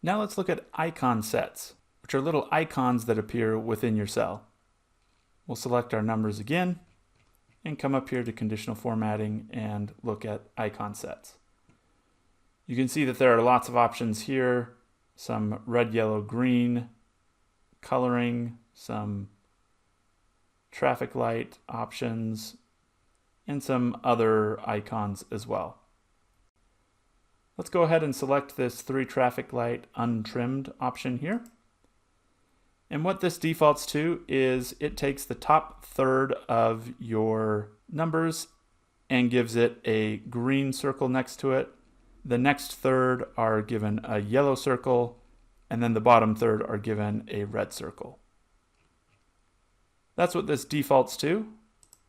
Now let's look at icon sets, which are little icons that appear within your cell. We'll select our numbers again and come up here to conditional formatting and look at icon sets. You can see that there are lots of options here, some red, yellow, green coloring, some traffic light options, and some other icons as well. Let's go ahead and select this 3 traffic light untrimmed option here. And what this defaults to is it takes the top third of your numbers and gives it a green circle next to it. The next third are given a yellow circle, and then the bottom third are given a red circle. That's what this defaults to.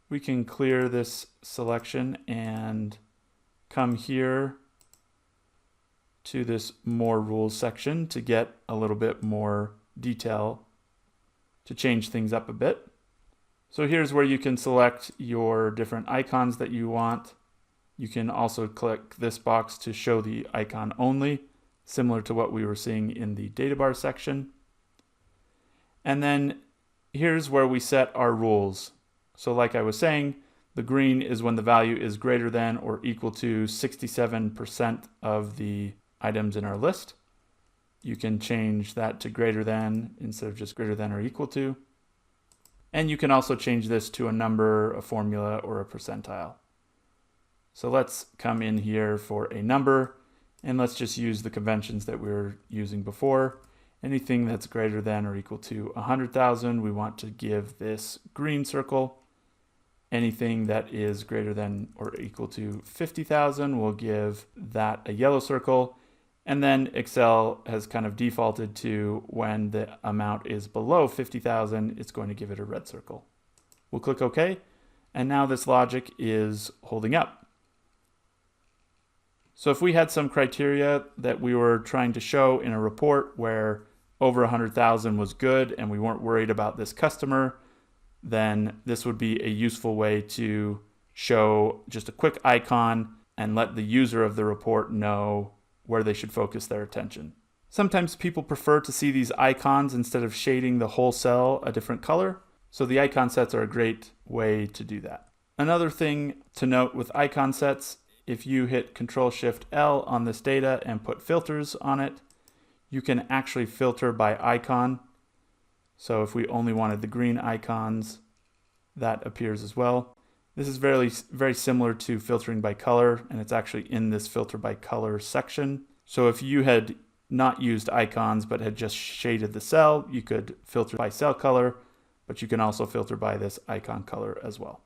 We can clear this selection and come here to this more rules section to get a little bit more detail to change things up a bit. So here's where you can select your different icons that you want. You can also click this box to show the icon only, similar to what we were seeing in the data bar section. And then here's where we set our rules. So like I was saying, the green is when the value is greater than or equal to 67% of the items in our list. You can change that to greater than instead of just greater than or equal to. And you can also change this to a number, a formula, or a percentile. So let's come in here for a number, and let's just use the conventions that we were using before. Anything that's greater than or equal to 100,000, we want to give this green circle. Anything that is greater than or equal to 50,000, we'll give that a yellow circle. And then Excel has kind of defaulted to when the amount is below 50,000, it's going to give it a red circle. We'll click OK, and now this logic is holding up. So if we had some criteria that we were trying to show in a report where over 100,000 was good and we weren't worried about this customer, then this would be a useful way to show just a quick icon and let the user of the report know where they should focus their attention. Sometimes people prefer to see these icons instead of shading the whole cell a different color, so the icon sets are a great way to do that. Another thing to note with icon sets, if you hit Control-Shift-L on this data and put filters on it, you can actually filter by icon. So if we only wanted the green icons, that appears as well. This is very similar to filtering by color, and it's actually in this filter by color section. So if you had not used icons but had just shaded the cell, you could filter by cell color, but you can also filter by this icon color as well.